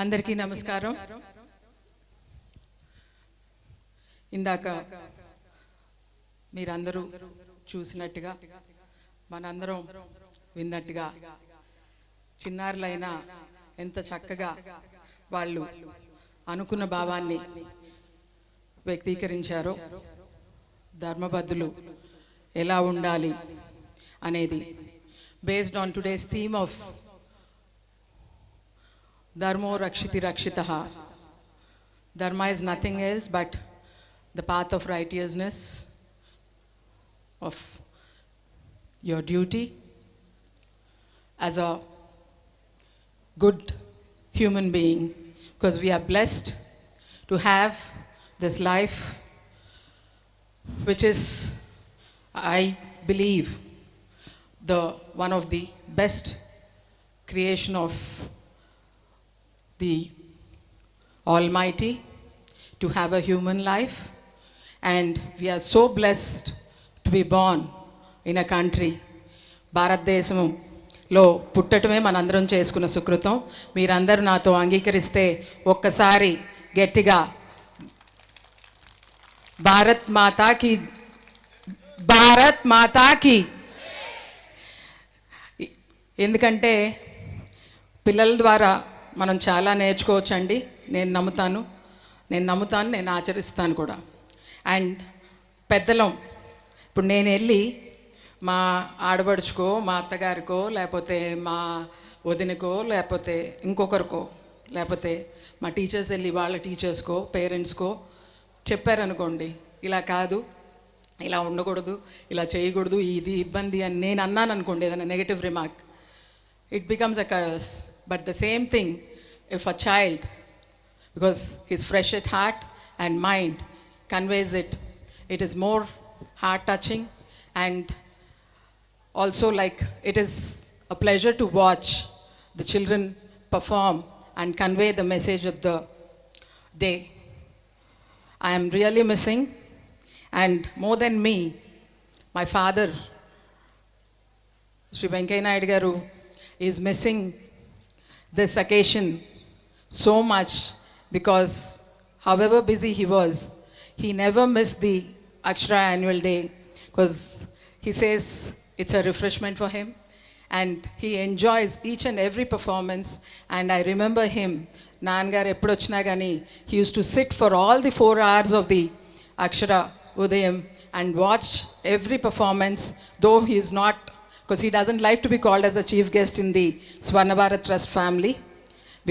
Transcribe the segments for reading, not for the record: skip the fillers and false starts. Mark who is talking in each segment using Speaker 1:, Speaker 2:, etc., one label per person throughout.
Speaker 1: అందరికీ నమస్కారం. ఇందాక మీరందరూ చూసినట్టుగా మనందరం విన్నట్టుగా చిన్నారులైనా ఎంత చక్కగా వాళ్ళు అనుకున్న భావాన్ని వ్యక్తీకరించారో, ధర్మబద్ధులు ఎలా ఉండాలి అనేది based on today's theme of Dharmo Rakshiti Rakshitaha. Dharma is nothing else but the path of righteousness, of your duty as a good human being, because we are blessed to have this life, which is, I believe, the one of the best creation of the Almighty, to have a human life. And we are so blessed to be born in a country, భారతదేశంలో పుట్టటమే మనందరం చేసుకున్న సుకృతం. మీరందరూ నాతో అంగీకరిస్తే ఒక్కసారి గట్టిగా భారత్ మాతాకి, భారత్ మాతాకి. ఎందుకంటే పిల్లల ద్వారా మనం చాలా నేర్చుకోవచ్చండి. నేను నమ్ముతాను, నేను ఆచరిస్తాను కూడా. అండ్ పెద్దలం, ఇప్పుడు నేను వెళ్ళి మా ఆడబడుచుకో, మా అత్తగారికో, లేకపోతే మా వదినకో, లేకపోతే ఇంకొకరికో, లేకపోతే మా టీచర్స్ వెళ్ళి వాళ్ళ టీచర్స్కో, పేరెంట్స్కో చెప్పారనుకోండి, ఇలా కాదు, ఇలా ఉండకూడదు, ఇలా చేయకూడదు, ఇది ఇబ్బంది అని నేను అన్నాను అనుకోండి, ఏదైనా negative remark, it becomes a chaos. But the same thing, if a child, because he's fresh at heart and mind, conveys it, it is more heart touching. And also, like, it is a pleasure to watch the children perform and convey the message of the day. I am really missing, and more than me, my father, Sri Venkaiah Naidu garu, is missing this occasion so much, because however busy he was, he never missed the Akshara annual day, because he says it's a refreshment for him and he enjoys each and every performance. And I remember him, Nangar eppudochina gani, he used to sit for all the 4 hours of the Akshara Udayam and watch every performance, though he is not, because he doesn't like to be called as a chief guest in the Swarna Bharat Trust family,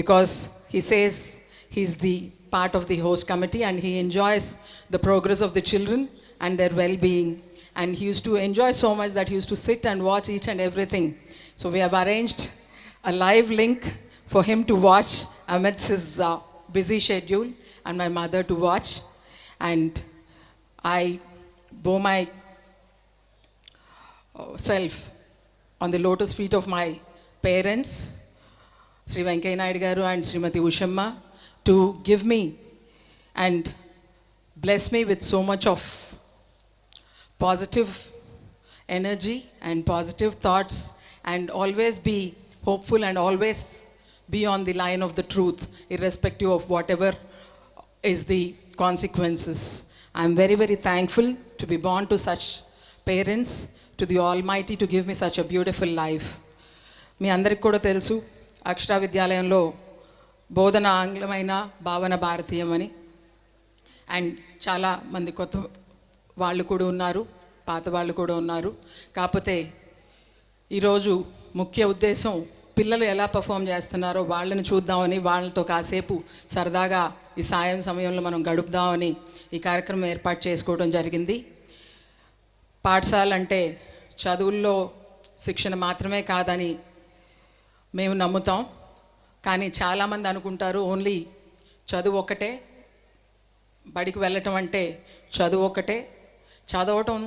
Speaker 1: because he says he's the part of the host committee and he enjoys the progress of the children and their well-being. And he used to enjoy so much that he used to sit and watch each and everything. So we have arranged a live link for him to watch amidst his busy schedule, and my mother to watch. And I bow my self on the lotus feet of my parents, Sri Venkaiah Naidu garu and Srimati Ushamma, to give me and bless me with so much of positive energy and positive thoughts, and always be hopeful and always be on the line of the truth, irrespective of whatever is the consequences. I am very, very thankful to be born to such parents, to the Almighty to give me such a beautiful life. మీ అందరికి కూడా తెలుసు, అక్షర విద్యాలయంలో బోధన ఆంగ్లమైన, భావన భారతీయమని. And చాలా మంది కొత్త వాళ్ళు కూడా ఉన్నారు, పాత వాళ్ళు కూడా ఉన్నారు. కాకపోతే ఈరోజు ముఖ్య ఉద్దేశం పిల్లలు ఎలా పర్ఫామ్ చేస్తున్నారో వాళ్ళని చూద్దామని, వాళ్ళతో కాసేపు సరదాగా ఈ సాయం సమయంలో మనం గడుపుదామని ఈ కార్యక్రమం ఏర్పాటు చేసుకోవడం జరిగింది. పాఠశాల అంటే చదువుల్లో శిక్షణ మాత్రమే కాదని మేము నమ్ముతాం. కానీ చాలామంది అనుకుంటారు ఓన్లీ చదువు ఒక్కటే, బడికి వెళ్ళటం అంటే చదువు ఒక్కటే. చదవటం,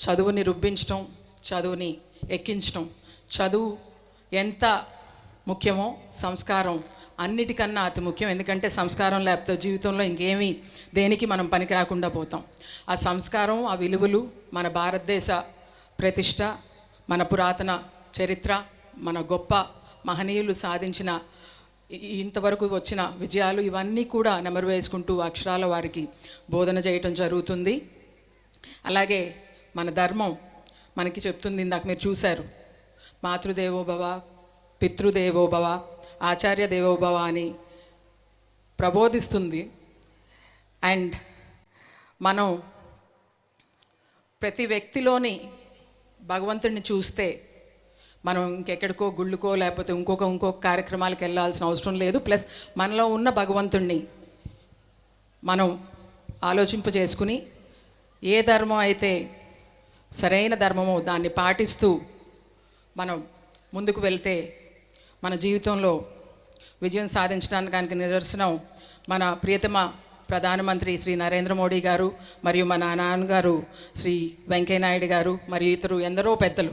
Speaker 1: చదువుని రుబ్బించటం, చదువుని ఎక్కించటం, చదువు ఎంత ముఖ్యమో సంస్కారం అన్నిటికన్నా అతి ముఖ్యం. ఎందుకంటే సంస్కారం లేకపోతే జీవితంలో ఇంకేమీ దేనికి మనం పనికి రాకుండా పోతాం. ఆ సంస్కారం, ఆ విలువలు మన భారతదేశ ప్రతిష్ట, మన పురాతన చరిత్ర, మన గొప్ప మహనీయులు సాధించిన ఇంతవరకు వచ్చిన విజయాలు ఇవన్నీ కూడా నెమరు వేసుకుంటూ అక్షరాల వారికి బోధన చేయటం జరుగుతుంది. అలాగే మన ధర్మం మనకి చెప్తుంది, ఇందాక మీరు చూశారు, మాతృదేవోభవ, పితృదేవోభవ, ఆచార్య దేవోభవ అని ప్రబోధిస్తుంది. అండ్ మనం ప్రతి వ్యక్తిలోని భగవంతుడిని చూస్తే మనం ఇంకెక్కడికో గుళ్ళుకో లేకపోతే ఇంకొక కార్యక్రమాలకు వెళ్ళాల్సిన అవసరం లేదు. ప్లస్ మనలో ఉన్న భగవంతుణ్ణి మనం ఆలోచింపజేసుకుని ఏ ధర్మం అయితే సరైన ధర్మమో దాన్ని పాటిస్తూ మనం ముందుకు వెళ్తే మన జీవితంలో విజయం సాధించడానికి నిదర్శనం మన ప్రియతమ ప్రధానమంత్రి శ్రీ నరేంద్ర మోడీ గారు మరియు మన నాన్నగారు శ్రీ వెంకయ్యనాయుడు గారు మరియు ఇతరు ఎందరో పెద్దలు.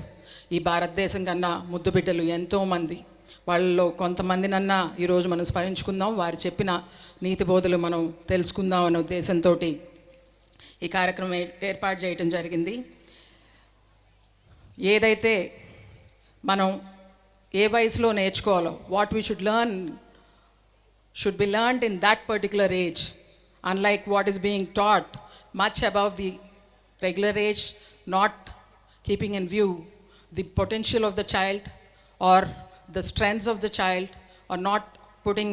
Speaker 1: ఈ భారతదేశం కన్నా ముద్దు బిడ్డలు ఎంతోమంది, వాళ్ళలో కొంతమందినన్నా ఈరోజు మనం స్మరించుకుందాం, వారు చెప్పిన నీతి బోధలు మనం తెలుసుకుందాం అనే ఉద్దేశంతో ఈ కార్యక్రమం ఏర్పాటు చేయటం జరిగింది. ఏదైతే మనం ఏ వయసులో నేర్చుకోవాలో, what we should learn should be learned in that particular age, unlike what is being taught much above the regular age, not keeping in view the potential of the child or the strengths of the child, or not putting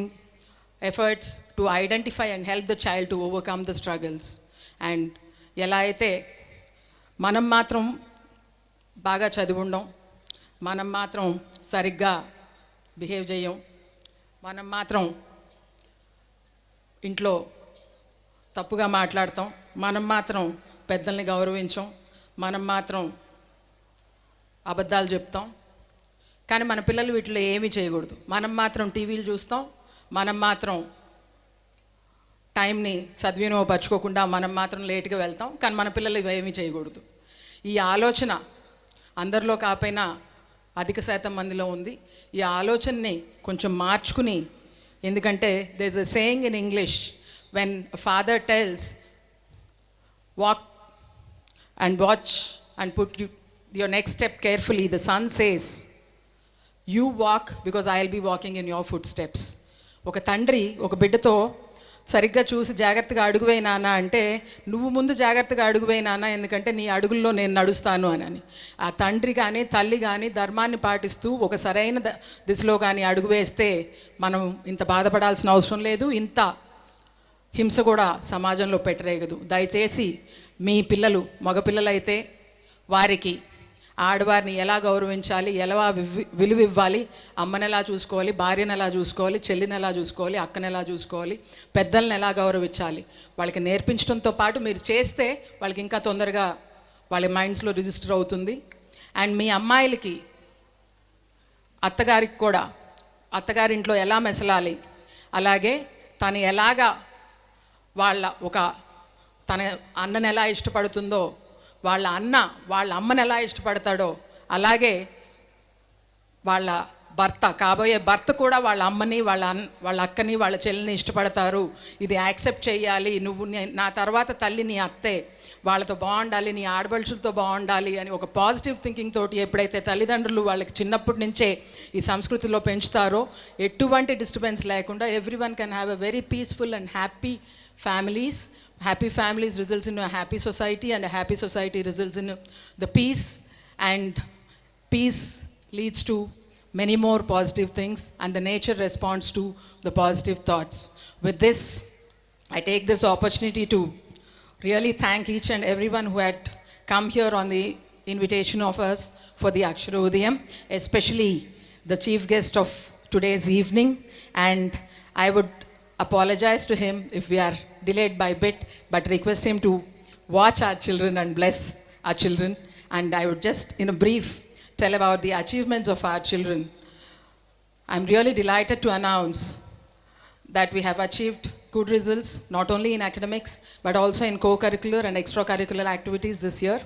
Speaker 1: efforts to identify and help the child to overcome the struggles. And ఎలా అయితే మనం మాత్రం బాగా చదివుండం, మనం మాత్రం సరిగ్గా behave చేయం, మనం మాత్రం ఇంట్లో తప్పుగా మాట్లాడతాం, మనం మాత్రం పెద్దల్ని గౌరవించం, మనం మాత్రం అబద్ధాలు చెప్తాం. కానీ మన పిల్లలు వీటిలో ఏమీ చేయకూడదు. మనం మాత్రం టీవీలు చూస్తాం, మనం మాత్రం టైంని సద్వినియోగపరచుకోకుండా మనం మాత్రం లేట్గా వెళ్తాం. కానీ మన పిల్లలు ఇవేమీ చేయకూడదు. ఈ ఆలోచన అందరిలో కాకపోయినా అధిక శాతం మందిలో ఉంది. ఈ ఆలోచనని కొంచెం మార్చుకుని, ఎందుకంటే there is a saying in English, when a father tells walk and watch and put your next step carefully, the son says you walk because I will be walking in your footsteps. ఒక తండ్రి ఒక బిడ్డతో సరిగ్గా చూసి జాగ్రత్తగా అడుగువేయి నాన్న అంటే, నువ్వు ముందు జాగ్రత్తగా అడుగువేయి నాన్న, ఎందుకంటే నీ అడుగుల్లో నేను నడుస్తాను అని. ఆ తండ్రి కానీ తల్లి కానీ ధర్మాన్ని పాటిస్తూ ఒక సరైన దిశలో కానీ అడుగు వేస్తే మనం ఇంత బాధపడాల్సిన అవసరం లేదు, ఇంత హింస కూడా సమాజంలో పెట్టరేగదు. దయచేసి మీ పిల్లలు మగపిల్లలైతే వారికి ఆడవారిని ఎలా గౌరవించాలి, ఎలా విలువ ఇవ్వాలి, అమ్మని ఎలా చూసుకోవాలి, భార్యను ఎలా చూసుకోవాలి, చెల్లిని ఎలా చూసుకోవాలి, అక్కని ఎలా చూసుకోవాలి, పెద్దల్ని ఎలా గౌరవించాలి, వాళ్ళకి నేర్పించడంతో పాటు మీరు చేస్తే వాళ్ళకి ఇంకా తొందరగా వాళ్ళ మైండ్స్లో రిజిస్టర్ అవుతుంది. అండ్ మీ అమ్మాయిలకి అత్తగారికి కూడా అత్తగారింట్లో ఎలా మెసలాలి, అలాగే తను ఎలాగా తన అన్నని ఎలా ఇష్టపడుతుందో, వాళ్ళ అమ్మని ఎలా ఇష్టపడతాడో, అలాగే వాళ్ళ కాబోయే భర్త కూడా వాళ్ళ అమ్మని వాళ్ళ అక్కని వాళ్ళ చెల్లిని ఇష్టపడతారు. ఇది యాక్సెప్ట్ చేయాలి, నువ్వు నా తర్వాత తల్లి నీ అత్తే, వాళ్ళతో బాగుండాలి, నీ ఆడబడుచులతో బాగుండాలి అని ఒక పాజిటివ్ థింకింగ్ తోటి ఎప్పుడైతే తల్లిదండ్రులు వాళ్ళకి చిన్నప్పటి నుంచే ఈ సంస్కృతిలో పెంచుతారో, ఎటువంటి డిస్టర్బెన్స్ లేకుండా everyone can have a very peaceful and happy families. Happy families results in a happy society, and a happy society results in the peace, and peace leads to many more positive things, and the nature responds to the positive thoughts. With this, I take this opportunity to really thank each and everyone who had come here on the invitation of us for the Akshara Udayam, especially the chief guest of today's evening. And I would apologize to him if we are delayed by a bit, but request him to watch our children and bless our children. And I would just in a brief tell about the achievements of our children. I'm really delighted to announce that we have achieved good results not only in academics but also in co-curricular and extracurricular activities this year.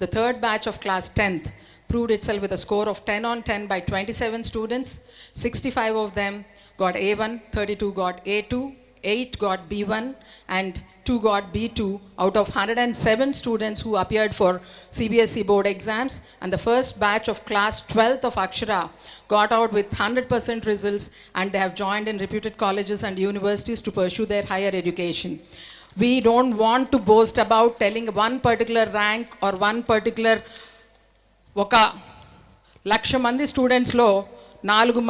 Speaker 1: The third batch of class 10th proved itself with a score of 10 on 10 by 27 students. 65 of them got A1, 32 got A2, 8 got B1, and 2 got B2 out of 107 students who appeared for CBSE board exams, and the first batch of class 12th of Akshara got out with 100% results, and they have joined in reputed colleges and universities to pursue their higher education. We don't want to boast about telling one particular rank or one particular ఒక 1,00,000 మంది స్టూడెంట్స్లో 4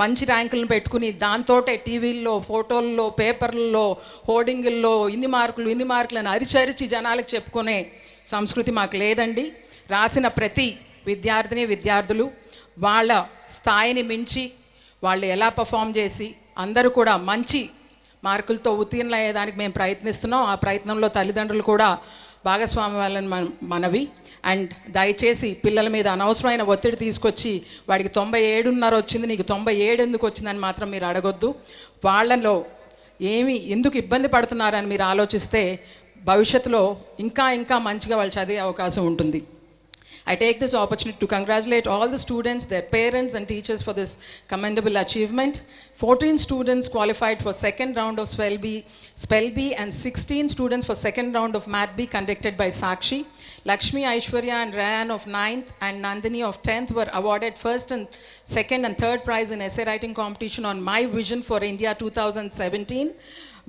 Speaker 1: మంచి ర్యాంకులను పెట్టుకుని దాంతోటే టీవీల్లో, ఫోటోల్లో, పేపర్లలో, హోర్డింగుల్లో ఇన్ని మార్కులని అరిచి జనాలకు చెప్పుకునే సంస్కృతి మాకు లేదండి. రాసిన ప్రతి విద్యార్థులు వాళ్ళ స్థాయిని మించి వాళ్ళు ఎలా పర్ఫామ్ చేసి అందరూ కూడా మంచి మార్కులతో ఉత్తీర్ణులు అయ్యేదానికి మేము ప్రయత్నిస్తున్నాం. ఆ ప్రయత్నంలో తల్లిదండ్రులు కూడా భాగస్వామి వాళ్ళని మనవి. అండ్ దయచేసి పిల్లల మీద అనవసరమైన ఒత్తిడి తీసుకొచ్చి వాడికి 97.5 వచ్చింది, నీకు 97 ఎందుకు వచ్చిందని మాత్రం మీరు అడగొద్దు. వాళ్ళలో ఎందుకు ఇబ్బంది పడుతున్నారని మీరు ఆలోచిస్తే భవిష్యత్తులో ఇంకా మంచిగా వాళ్ళు చదివే అవకాశం ఉంటుంది. I take this opportunity to congratulate all the students, their parents and teachers for this commendable achievement. 14 students qualified for second round of Spell B and 16 students for second round of Math B conducted by Sakshi. Lakshmi, Aishwarya and Rayan of 9th and Nandini of 10th were awarded first and second and third prize in essay writing competition on My Vision for India 2017.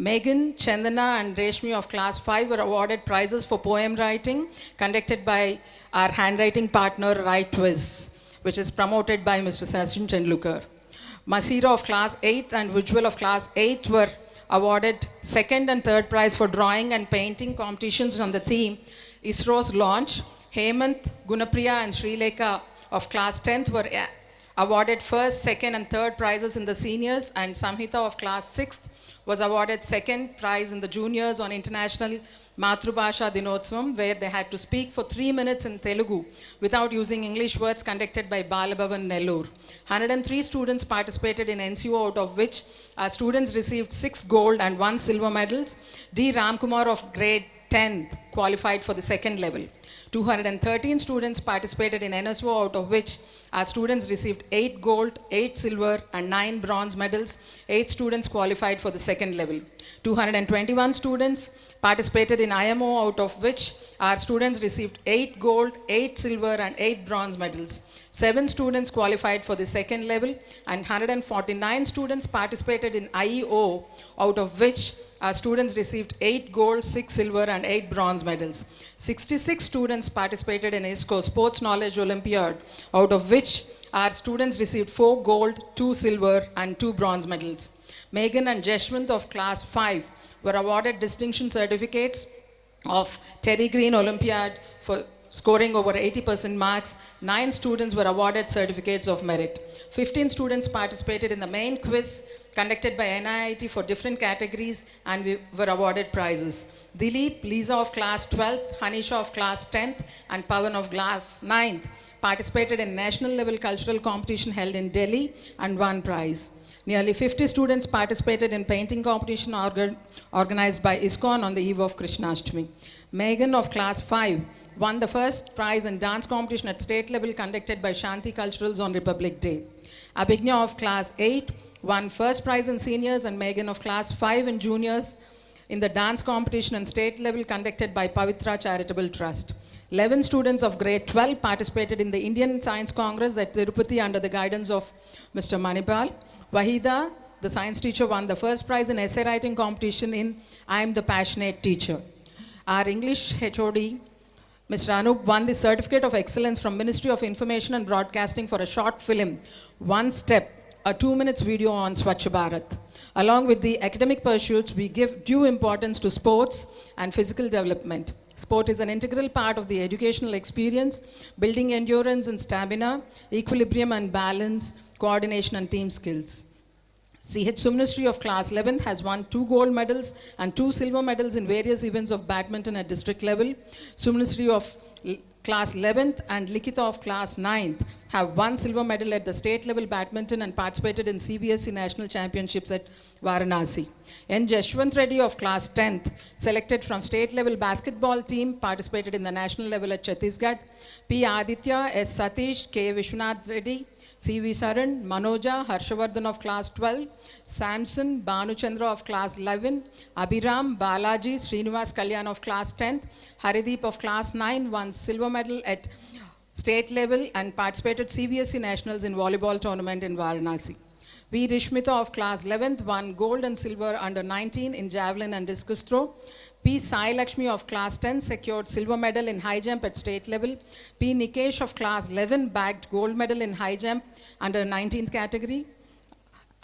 Speaker 1: Megan, Chandana and Reshmi of class 5 were awarded prizes for poem writing conducted by our handwriting partner WriteWiz, which is promoted by Mr. Sachin Tendulkar. Masira of class 8 and Vijwal of class 8 were awarded second and third prize for drawing and painting competitions on the theme ISRO's launch. Hemant, Gunapriya and Srilekha of class 10th were awarded first, second and third prizes in the seniors, and Samhita of class 6th was awarded second prize in the juniors on International Matrubhasha Dinotsavam, where they had to speak for 3 minutes in Telugu without using English words, conducted by Balabhavan Nellore. 103 students participated in NCO, out of which our students received 6 gold and 1 silver medals. D. Ramkumar of grade 10th qualified for the second level. 213 students participated in NSO, out of which our students received 8 gold, 8 silver and 9 bronze medals. 8 students qualified for the second level. 221 students participated in IMO, out of which our students received 8 gold, 8 silver and 8 bronze medals. 7 students qualified for the second level, and 149 students participated in IEO, out of which our students received 8 gold, 6 silver and 8 bronze medals. 66 students participated in ISCO Sports Knowledge Olympiad, out of which our students received 4 gold, 2 silver and 2 bronze medals. Megan and Jeshwant of class 5 were awarded distinction certificates of Terry Green Olympiad for scoring over 80% marks. 9 students were awarded certificates of merit. 15 students participated in the main quiz conducted by NIIT for different categories and were awarded prizes. Dilip, Lisa of class 12th, Hanisha of class 10th and Pavan of class 9th participated in national level cultural competition held in Delhi and won prize. Nearly 50 students participated in painting competition organized by ISKCON on the eve of Krishnashtami. Megan of class 5 won the first prize in dance competition at state level conducted by Shanti Culturals on Republic Day. Abhignya of class 8 won first prize in seniors, and Megan of class 5 in juniors in the dance competition and state level conducted by Pavitra Charitable Trust. 11 students of grade 12 participated in the Indian Science Congress at Tirupati under the guidance of Mr. Manipal. Wahida, the science teacher, won the first prize in essay writing competition in I Am the Passionate Teacher. Our English HOD, Mr. Anup, won the Certificate of Excellence from Ministry of Information and Broadcasting for a short film, One Step, a 2-minute video on Swachh Bharat. Along with the academic pursuits, we give due importance to sports and physical development. Sport is an integral part of the educational experience, building endurance and stamina, equilibrium and balance, coordination and team skills. CH Sumnasri of class 11th has won 2 gold medals and 2 silver medals in various events of badminton at district level. Sumnasri of class 11th and Likita of class 9th have won silver medal at the state level badminton and participated in CBSE national championships at Varanasi. N. Jashwant Reddy of class 10th, selected from state level basketball team, participated in the national level at Chhattisgarh. P. Aditya, S. Satish, K. Vishwanath Reddy, C.V. Saran, Manoja, Harshavardhan of class 12, Samson, Bhanuchandra of class 11, Abhiram, Balaji, Srinivas Kalyan of class 10th, Harideep of class 9 won silver medal at state level and participated CBSE Nationals in volleyball tournament in Varanasi. V. Rishmita of class 11th won gold and silver under 19 in javelin and discus throw. P. Sai Lakshmi of class 10 secured silver medal in high jump at state level. P. Nikesh of class 11 bagged gold medal in high jump under 19th category.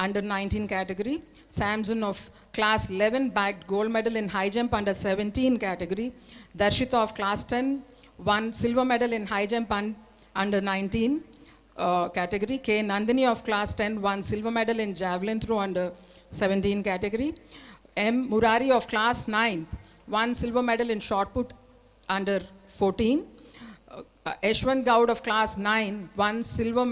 Speaker 1: Under 19 category. Samson of class 11 bagged gold medal in high jump under 17 category. Darshita of class 10 won silver medal in high jump under 19 category. K. Nandini of class 10 won silver medal in javelin throw under 17 category. M. Murari of class 9 won silver medal in shot put under 14. Ashwin Gaud of class 9 won silver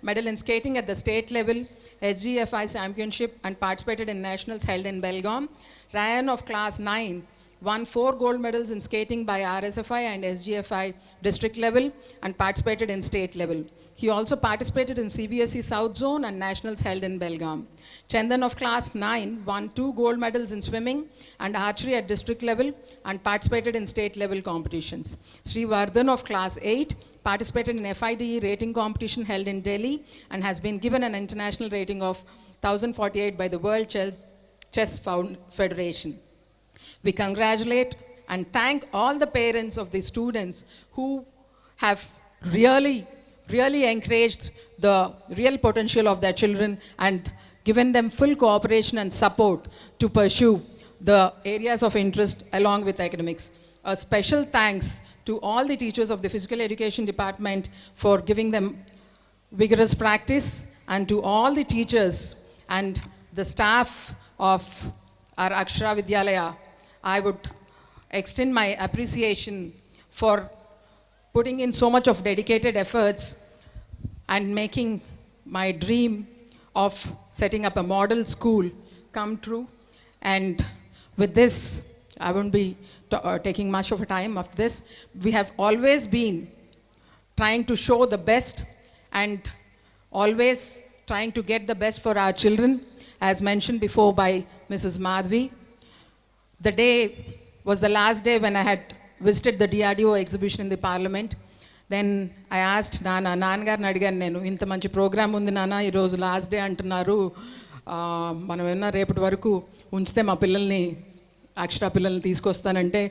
Speaker 1: medal in skating at the state level SGFI championship and participated in nationals held in Belgaum. Ryan of class 9 won 4 gold medals in skating by RSFI and SGFI district level and participated in state level. He also participated in CBSE South Zone and nationals held in Belgaum. Chandan of class 9 won 2 gold medals in swimming and archery at district level and participated in state level competitions. Sri Vardhan of class 8 participated in FIDE rating competition held in Delhi and has been given an international rating of 1048 by the World Chess Federation. We congratulate and thank all the parents of the students who have really encouraged the real potential of their children and given them full cooperation and support to pursue the areas of interest along with academics. A special thanks to all the teachers of the Physical Education Department for giving them vigorous practice, and to all the teachers and the staff of our Akshara Vidyalaya. I would extend my appreciation for putting in so much of dedicated efforts and making my dream of setting up a model school come true. And with this, I won't be taking much of a time after this. We have always been trying to show the best and always trying to get the best for our children, as mentioned before by Mrs. Madhvi. The day was the last day when I had visited the DRDO exhibition in the Parliament. Then I asked నాన్నగారిని అడిగాను, నేను ఇంత మంచి programme ఉంది నాన్న, ఈరోజు last day అంటున్నారు, మనం ఏమన్నా రేపటి వరకు ఉంచితే మా పిల్లల్ని అక్షరా పిల్లల్ని తీసుకొస్తానంటే,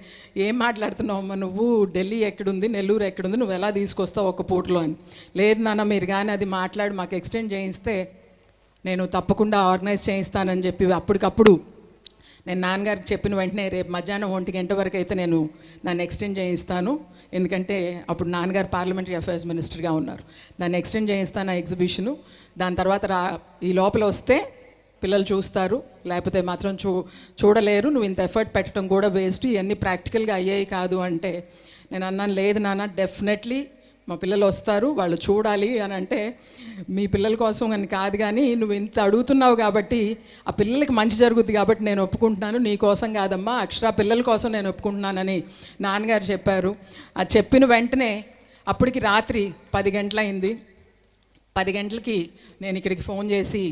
Speaker 1: ఏం మాట్లాడుతున్నావు నువ్వు, ఢిల్లీ ఎక్కడుంది, నెల్లూరు ఎక్కడుంది, నువ్వు ఎలా తీసుకొస్తావు ఒక పూటలో అని. లేదు నాన్న, మీరు కానీ అది మాట్లాడి మాకు ఎక్స్టెండ్ చేయిస్తే నేను తప్పకుండా ఆర్గనైజ్ చేయిస్తానని చెప్పి అప్పటికప్పుడు నేను నాన్నగారికి చెప్పిన వెంటనే రేపు మధ్యాహ్నం 1 గంట వరకు అయితే నేను దాన్ని ఎక్స్టెండ్ చేయిస్తాను, ఎందుకంటే అప్పుడు నాన్నగారు పార్లమెంటరీ అఫైర్స్ మినిస్టర్గా ఉన్నారు. దాన్ని ఎక్స్టెండ్ చేయిస్తాను ఆ ఎగ్జిబిషను. దాని తర్వాత ఈ లోపల వస్తే పిల్లలు చూస్తారు, లేకపోతే మాత్రం చూడలేరు, నువ్వు ఇంత ఎఫర్ట్ పెట్టడం కూడా వేస్ట్, ఇవన్నీ ప్రాక్టికల్గా అయ్యాయి కాదు అంటే, నేను అన్నాను లేదు నాన్న, డెఫినెట్లీ మా పిల్లలు వస్తారు, వాళ్ళు చూడాలి అని అంటే, మీ పిల్లల కోసం అని కాదు కానీ నువ్వు ఇంత అడుగుతున్నావు కాబట్టి ఆ పిల్లలకి మంచి జరుగుద్ది కాబట్టి నేను ఒప్పుకుంటున్నాను, నీ కోసం కాదమ్మా, అక్షరా పిల్లల కోసం నేను ఒప్పుకుంటున్నానని నాన్నగారు చెప్పారు. అది చెప్పిన వెంటనే అప్పటికి రాత్రి 10 గంటలైంది. 10 గంటలకి నేను ఇక్కడికి ఫోన్ చేసి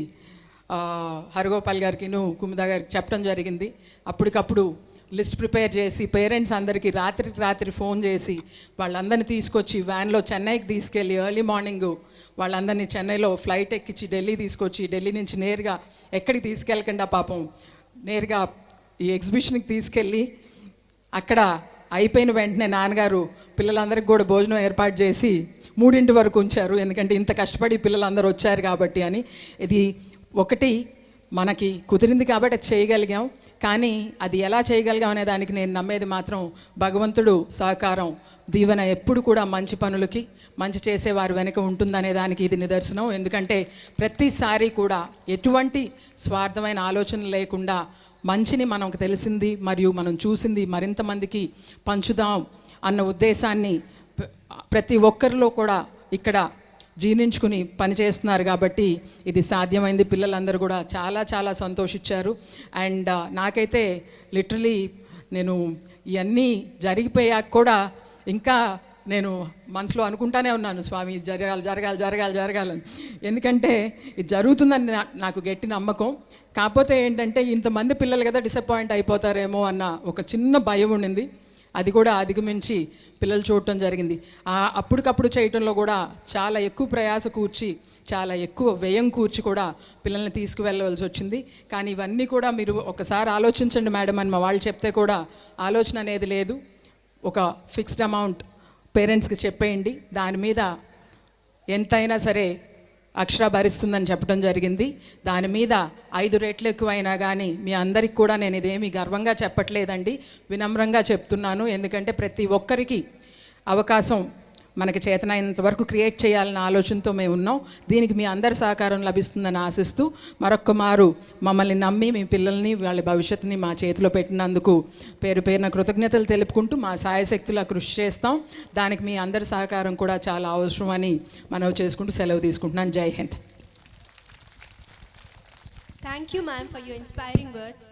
Speaker 1: హరగోపాల్ గారికి, కుముదా గారికి చెప్పడం జరిగింది. అప్పటికప్పుడు లిస్ట్ ప్రిపేర్ చేసి పేరెంట్స్ అందరికీ రాత్రి ఫోన్ చేసి వాళ్ళందరినీ తీసుకొచ్చి వ్యాన్లో చెన్నైకి తీసుకెళ్ళి ఎర్లీ మార్నింగ్ వాళ్ళందరినీ చెన్నైలో ఫ్లైట్ ఎక్కించి ఢిల్లీ తీసుకొచ్చి, ఢిల్లీ నుంచి నేరుగా ఎక్కడికి తీసుకెళ్ళకుండా పాపం నేరుగా ఈ ఎగ్జిబిషన్కి తీసుకెళ్ళి అక్కడ అయిపోయిన వెంటనే నాన్నగారు పిల్లలందరికీ కూడా భోజనం ఏర్పాటు చేసి 3 వరకు ఉంచారు, ఎందుకంటే ఇంత కష్టపడి పిల్లలందరూ వచ్చారు కాబట్టి అని. ఇది ఒకటి మనకి కుదిరింది కాబట్టి అది చేయగలిగాం, కానీ అది ఎలా చేయగలిగాం అనే దానికి నేను నమ్మేది మాత్రం భగవంతుడు సహకారం, దీవెన ఎప్పుడు కూడా మంచి పనులకి, మంచి చేసేవారు వెనక ఉంటుందనే దానికి ఇది నిదర్శనం. ఎందుకంటే ప్రతిసారి కూడా ఎటువంటి స్వార్థమైన ఆలోచన లేకుండా మంచిని మనకు తెలిసింది మరియు మనం చూసింది మరింత మందికి పంచుదాం అన్న ఉద్దేశాన్ని ప్రతి ఒక్కరిలో కూడా ఇక్కడ జీర్ణించుకుని పనిచేస్తున్నారు కాబట్టి ఇది సాధ్యమైంది. పిల్లలందరూ కూడా చాలా చాలా సంతోషించారు. అండ్ నాకైతే లిటరలీ నేను ఇవన్నీ జరిగిపోయాక కూడా ఇంకా నేను మనసులో అనుకుంటానే ఉన్నాను, స్వామి ఇది జరగాలి జరగాలి జరగాలి జరగాలని. ఎందుకంటే ఇది జరుగుతుందని నాకు గట్టి నమ్మకం. కాకపోతే ఏంటంటే ఇంతమంది పిల్లలు కదా డిసప్పాయింట్ అయిపోతారేమో అన్న ఒక చిన్న భయం ఉండింది. అది కూడా అధిగమించి పిల్లలు చూడటం జరిగింది. అప్పటికప్పుడు చేయటంలో కూడా చాలా ఎక్కువ ప్రయాస కూర్చి, చాలా ఎక్కువ వ్యయం కూర్చి కూడా పిల్లల్ని తీసుకువెళ్ళవలసి వచ్చింది. కానీ ఇవన్నీ కూడా మీరు ఒకసారి ఆలోచించండి మేడం అని మా వాళ్ళు చెప్తే కూడా ఆలోచన అనేది లేదు. ఒక ఫిక్స్డ్ అమౌంట్ పేరెంట్స్కి చెప్పేయండి, దాని మీద ఎంతైనా సరే అక్షర భరిస్తుందని చెప్పడం జరిగింది. దాని మీద 5 రెట్లు ఎక్కువైనా కానీ మీ అందరికి కూడా నేను ఇదేమీ గర్వంగా చెప్పట్లేదండి, వినమ్రంగా చెప్తున్నాను. ఎందుకంటే ప్రతి ఒక్కరికి అవకాశం మనకి చేతనైనంత వరకు క్రియేట్ చేయాలన్న ఆలోచనతో మేము ఉన్నాం. దీనికి మీ అందరి సహకారం లభిస్తుందని ఆశిస్తూ మరొక్క మారు మమ్మల్ని నమ్మి మీ పిల్లల్ని వాళ్ళ భవిష్యత్తుని మా చేతిలో పెట్టినందుకు పేరు పేరున కృతజ్ఞతలు తెలుపుకుంటూ మా సాయశక్తులా కృషి చేస్తాం. దానికి మీ అందరి సహకారం కూడా చాలా అవసరం అని మనవి చేసుకుంటూ సెలవు తీసుకుంటున్నాను. జై Hind.
Speaker 2: Thank you, ma'am, for your inspiring words.